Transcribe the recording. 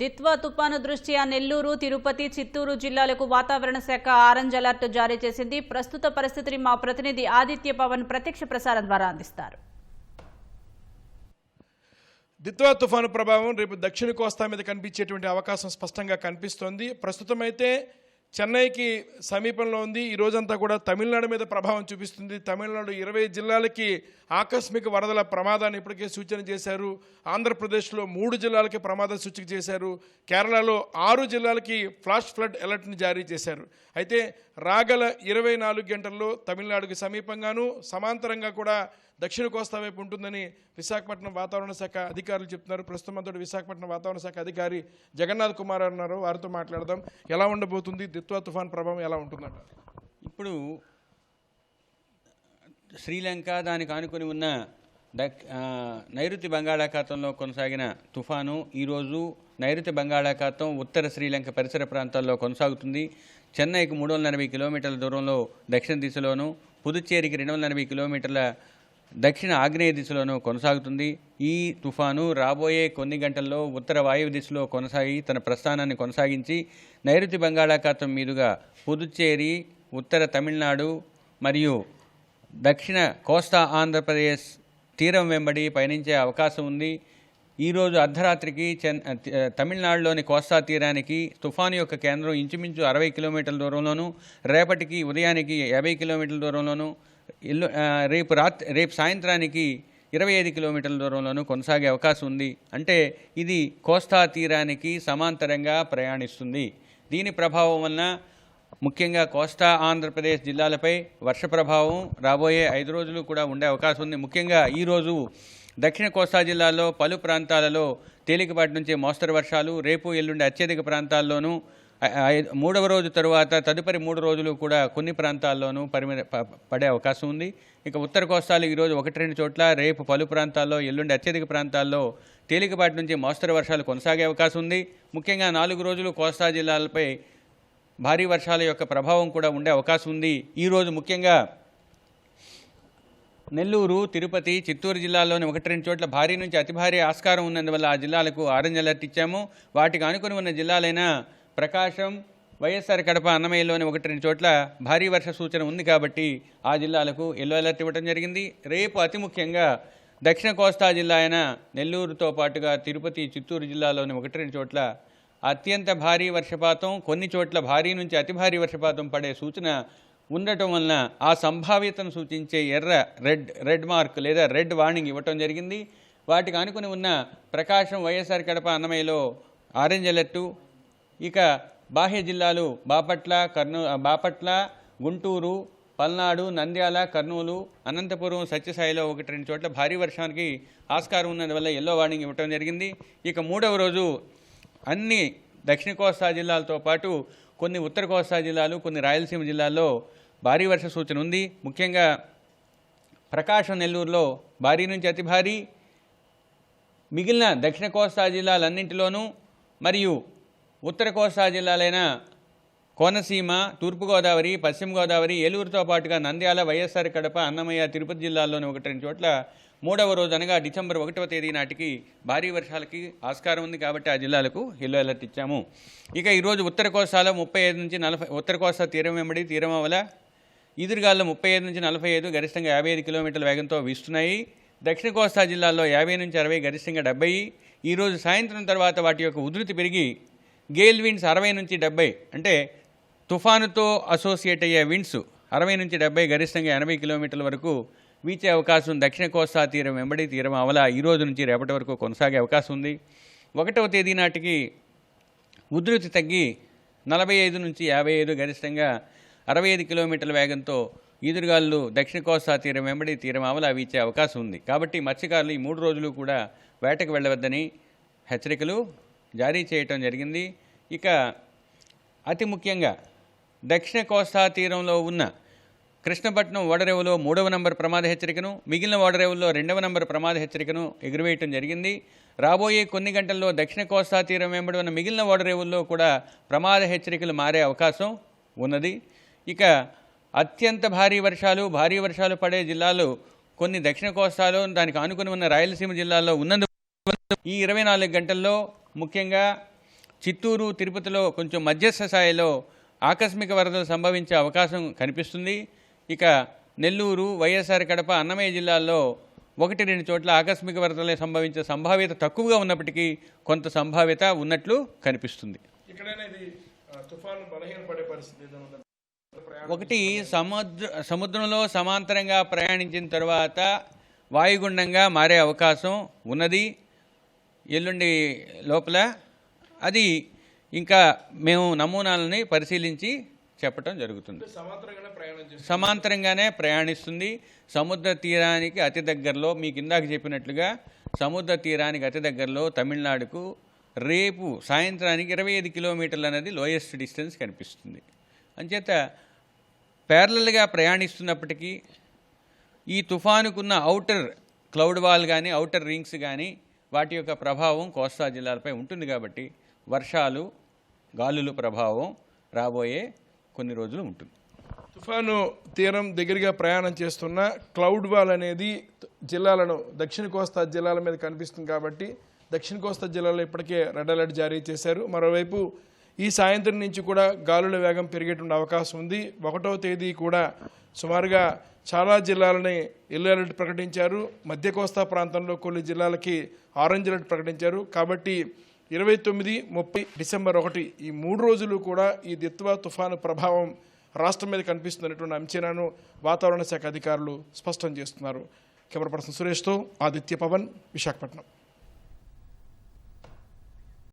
దిత్వా తుపాను దృష్ట్యా నెల్లూరు, తిరుపతి, చిత్తూరు జిల్లాలకు వాతావరణ శాఖ ఆరెంజ్ అలర్ట్ జారీ చేసింది. ప్రస్తుత పరిస్థితిని మా ప్రతినిధి ఆదిత్య పవన్ ప్రత్యక్ష ప్రసారం ద్వారా అందిస్తారు. దిత్వా తుఫాను ప్రభావం రేపు దక్షిణ కోస్తా మీద కనిపించేటువంటి అవకాశం స్పష్టంగా కనిపిస్తోంది. ప్రస్తుతం అయితే చెన్నైకి సమీపంలో ఉంది. ఈ రోజంతా కూడా తమిళనాడు మీద ప్రభావం చూపిస్తుంది. తమిళనాడు 20 జిల్లాలకి ఆకస్మిక వరదల ప్రమాదాన్ని ఇప్పటికే సూచన చేశారు. ఆంధ్రప్రదేశ్లో 3 జిల్లాలకి ప్రమాద సూచిక చేశారు. కేరళలో 6 జిల్లాలకి ఫ్లాష్ ఫ్లడ్ అలర్ట్ని జారీ చేశారు. అయితే రాగల 24 గంటల్లో తమిళనాడుకి సమీపంగాను సమాంతరంగా కూడా దక్షిణ కోస్తా వైపు ఉంటుందని విశాఖపట్నం వాతావరణ శాఖ అధికారులు చెప్తున్నారు. ప్రస్తుతం మనతో విశాఖపట్నం వాతావరణ శాఖ అధికారి జగన్నాథ్ కుమార్ అన్నారు. వారితో మాట్లాడదాం. ఎలా ఉండబోతుంది, దిత్వా తుఫాన్ ప్రభావం ఎలా ఉంటుందంట? ఇప్పుడు శ్రీలంక దానికి ఆనుకొని ఉన్న నైరుతి బంగాళాఖాతంలో కొనసాగిన తుఫాను ఈరోజు నైరుతి బంగాళాఖాతం ఉత్తర శ్రీలంక పరిసర ప్రాంతాల్లో కొనసాగుతుంది. చెన్నైకి 380 కిలోమీటర్ల దూరంలో దక్షిణ దిశలోను, పుదుచ్చేరికి 280 కిలోమీటర్ల దక్షిణ ఆగ్నేయ దిశలోనూ కొనసాగుతుంది. ఈ తుఫాను రాబోయే కొన్ని గంటల్లో ఉత్తర వాయువ్య దిశలో కొనసాగి తన ప్రస్థానాన్ని కొనసాగించి నైరుతి బంగాళాఖాతం మీదుగా పుదుచ్చేరి, ఉత్తర తమిళనాడు మరియు దక్షిణ కోస్తా ఆంధ్రప్రదేశ్ తీరం వెంబడి పయనించే అవకాశం ఉంది. ఈరోజు అర్ధరాత్రికి తమిళనాడులోని కోస్తా తీరానికి తుఫాను యొక్క కేంద్రం ఇంచుమించు 60 కిలోమీటర్ల దూరంలోనూ, రేపటికి ఉదయానికి 50 కిలోమీటర్ల దూరంలోనూ, రేపు సాయంత్రానికి 25 కిలోమీటర్ల దూరంలోనూ కొనసాగే అవకాశం ఉంది. అంటే ఇది కోస్తా తీరానికి సమాంతరంగా ప్రయాణిస్తుంది. దీని ప్రభావం వలన ముఖ్యంగా కోస్తా ఆంధ్రప్రదేశ్ జిల్లాలపై వర్ష ప్రభావం రాబోయే 5 రోజులు కూడా ఉండే అవకాశం ఉంది. ముఖ్యంగా ఈరోజు దక్షిణ కోస్తా జిల్లాల్లో పలు ప్రాంతాలలో తేలికపాటి నుంచి మోస్తరు వర్షాలు, రేపు ఎల్లుండి అత్యధిక ప్రాంతాల్లోనూ, 3వ రోజు తరువాత తదుపరి 3 రోజులు కూడా కొన్ని ప్రాంతాల్లోనూ పడే అవకాశం ఉంది. ఇక ఉత్తర కోస్తాలు ఈరోజు 1-2 చోట్ల, రేపు పలు ప్రాంతాల్లో, ఎల్లుండి అత్యధిక ప్రాంతాల్లో తేలికపాటి నుంచి మోస్తరు వర్షాలు కొనసాగే అవకాశం ఉంది. ముఖ్యంగా 4 రోజులు కోస్తా జిల్లాలపై భారీ వర్షాల యొక్క ప్రభావం కూడా ఉండే అవకాశం ఉంది. ఈరోజు ముఖ్యంగా నెల్లూరు, తిరుపతి, చిత్తూరు జిల్లాల్లోని 1-2 చోట్ల భారీ నుంచి అతి భారీ ఆస్కారం ఉన్నందువల్ల ఆ జిల్లాలకు ఆరెంజ్ అలర్ట్ ఇచ్చాము. వాటికి ఆనుకుని ఉన్న జిల్లాలైన ప్రకాశం, వైఎస్ఆర్ కడప, అన్నమయ్యలోని 1-2 చోట్ల భారీ వర్ష సూచన ఉంది కాబట్టి ఆ జిల్లాలకు ఎల్లో అలర్ట్ ఇవ్వడం జరిగింది. రేపు అతి ముఖ్యంగా దక్షిణ కోస్తా జిల్లా అయిన నెల్లూరుతో పాటుగా తిరుపతి, చిత్తూరు జిల్లాలోని 1-2 చోట్ల అత్యంత భారీ వర్షపాతం, కొన్ని చోట్ల భారీ నుంచి అతి భారీ వర్షపాతం పడే సూచన ఉండటం వలన ఆ సంభావ్యతను సూచించే రెడ్ మార్క్ లేదా రెడ్ వార్నింగ్ ఇవ్వటం జరిగింది. వాటికి ఆనుకుని ఉన్న ప్రకాశం, వైఎస్ఆర్ కడప, అన్నమయ్యలో ఆరెంజ్ అలర్టు. ఇక బాహ్య జిల్లాలు బాపట్ల, గుంటూరు, పల్నాడు, నంద్యాల, కర్నూలు, అనంతపురం, సత్యసాయిలో 1-2 చోట్ల భారీ వర్షానికి ఆస్కారం ఉన్నందువల్ల ఎల్లో వార్నింగ్ ఇవ్వటం జరిగింది. ఇక 3వ రోజు అన్ని దక్షిణ కోస్తా జిల్లాలతో పాటు కొన్ని ఉత్తర కోస్తా జిల్లాలు, కొన్ని రాయలసీమ జిల్లాల్లో భారీ వర్ష సూచన ఉంది. ముఖ్యంగా ప్రకాశం, నెల్లూరులో భారీ నుంచి అతి భారీ, మిగిలిన దక్షిణ కోస్తా జిల్లాలన్నింటిలోనూ మరియు ఉత్తర కోస్తా జిల్లాలైన కోనసీమ, తూర్పుగోదావరి, పశ్చిమ గోదావరి, ఏలూరుతో పాటుగా నంద్యాల, వైఎస్ఆర్ కడప, అన్నమయ్య, తిరుపతి జిల్లాల్లోని 1-2 చోట్ల 3వ రోజు అనగా డిసెంబర్ 1వ తేదీ నాటికి భారీ వర్షాలకి ఆస్కారం ఉంది కాబట్టి ఆ జిల్లాలకు ఎల్లో అలర్ట్ ఇచ్చాము. ఇక ఈరోజు ఉత్తర కోస్తాలో 35 నుంచి 40, ఉత్తర కోస్తా తీరం వెంబడి తీరమవల ఈదురుగాల్లో 35 నుంచి 45, గరిష్టంగా 55 కిలోమీటర్ల వేగంతో వీస్తున్నాయి. దక్షిణ కోస్తా జిల్లాల్లో 50 నుంచి 60, గరిష్టంగా 70. ఈరోజు సాయంత్రం తర్వాత వాటి యొక్క ఉధృతి పెరిగి గేల్ విండ్స్ 60 నుంచి 70, అంటే తుఫానుతో అసోసియేట్ అయ్యే విండ్స్ 60 నుంచి 70, గరిష్టంగా 80 కిలోమీటర్ల వరకు వీచే అవకాశం దక్షిణ కోస్తా తీరం వెంబడి తీరం అవల ఈ రోజు నుంచి రేపటి వరకు కొనసాగే అవకాశం ఉంది. 1వ తేదీ నాటికి ఉధృతి తగ్గి 45 నుంచి 55, గరిష్టంగా 65 కిలోమీటర్ల వేగంతో ఈదురుగాలు దక్షిణ కోస్తా తీరం వెంబడి తీరం అవల వీచే అవకాశం ఉంది. కాబట్టి మత్స్యకారులు ఈ 3 రోజులు కూడా వేటకు వెళ్ళవద్దని హెచ్చరికలు జారీ చేయటం జరిగింది. ఇక అతి ముఖ్యంగా దక్షిణ కోస్తా తీరంలో ఉన్న కృష్ణపట్నం ఓడరేవులో 3వ నంబర్ ప్రమాద హెచ్చరికను, మిగిలిన ఓడరేవుల్లో 2వ నంబర్ ప్రమాద హెచ్చరికను ఎగురవేయటం జరిగింది. రాబోయే కొన్ని గంటల్లో దక్షిణ కోస్తా తీరం వెంబడి ఉన్న మిగిలిన ఓడరేవుల్లో కూడా ప్రమాద హెచ్చరికలు మారే అవకాశం ఉన్నది. ఇక అత్యంత భారీ వర్షాలు పడే జిల్లాలు కొన్ని దక్షిణ కోస్తాలో, దానికి ఆనుకుని ఉన్న రాయలసీమ జిల్లాల్లో ఉన్నందుకు ఈ 24 గంటల్లో ముఖ్యంగా చిత్తూరు తిరుపతిలో కొంచెం మధ్యస్థ స్థాయిలో ఆకస్మిక వరదలు సంభవించే అవకాశం కనిపిస్తుంది. ఇక నెల్లూరు, వైఎస్ఆర్ కడప, అన్నమయ్య జిల్లాల్లో 1-2 చోట్ల ఆకస్మిక వరదలు సంభవించే సంభావ్యత తక్కువగా ఉన్నప్పటికీ కొంత సంభావ్యత ఉన్నట్లు కనిపిస్తుంది. ఇక్కడైనా ఇది తుఫాను బలహీనపడే పరిస్థితి ఏదైనా ఉందా? ఒకటి, సముద్రంలో సమాంతరంగా ప్రయాణించిన తర్వాత వాయుగుండంగా మారే అవకాశం ఉన్నది ఎల్లుండి లోపల. అది ఇంకా మేము నమూనాలని పరిశీలించి చెప్పటం జరుగుతుంది. సమాంతరంగానే ప్రయాణిస్తుంది. సముద్ర తీరానికి అతి దగ్గరలో, మీకు ఇందాక చెప్పినట్లుగా సముద్ర తీరానికి అతి దగ్గరలో తమిళనాడుకు రేపు సాయంత్రానికి 25 కిలోమీటర్లు అనేది లోయెస్ట్ డిస్టెన్స్ కనిపిస్తుంది. అంచేత ప్యారలల్గా ప్రయాణిస్తున్నప్పటికీ ఈ తుఫానుకున్న ఔటర్ క్లౌడ్ వాల్ కానీ, ఔటర్ రింగ్స్ కానీ వాటి యొక్క ప్రభావం కోస్తా జిల్లాలపై ఉంటుంది. కాబట్టి వర్షాలు, గాలుల ప్రభావం రాబోయే కొన్ని రోజులు ఉంటుంది. తుఫాను తీరం దగ్గరగా ప్రయాణం చేస్తున్న క్లౌడ్ వాల్ అనేది జిల్లాలను, దక్షిణ కోస్తా జిల్లాల మీద కనిపిస్తుంది. కాబట్టి దక్షిణ కోస్తా జిల్లాలో ఇప్పటికే రెడ్ అలర్ట్ జారీ చేశారు. మరోవైపు ఈ సాయంత్రం నుంచి కూడా గాలుల వేగం పెరిగేటువంటి అవకాశం ఉంది. 1వ తేదీ కూడా సుమారుగా చాలా జిల్లాలని ఎల్లో అలర్ట్ ప్రకటించారు. మధ్య కోస్తా ప్రాంతంలో కొన్ని జిల్లాలకి ఆరెంజ్ అలర్ట్ ప్రకటించారు. కాబట్టి 29, 30, డిసెంబర్ 1 ఈ 3 రోజులు కూడా ఈ దిత్వా తుఫాను ప్రభావం రాష్ట్రం మీద కనిపిస్తున్నటువంటి అంచనాను వాతావరణ శాఖ అధికారులు స్పష్టం చేస్తున్నారు. కెమెరా పర్సన్ సురేష్తో ఆదిత్య పవన్, విశాఖపట్నం.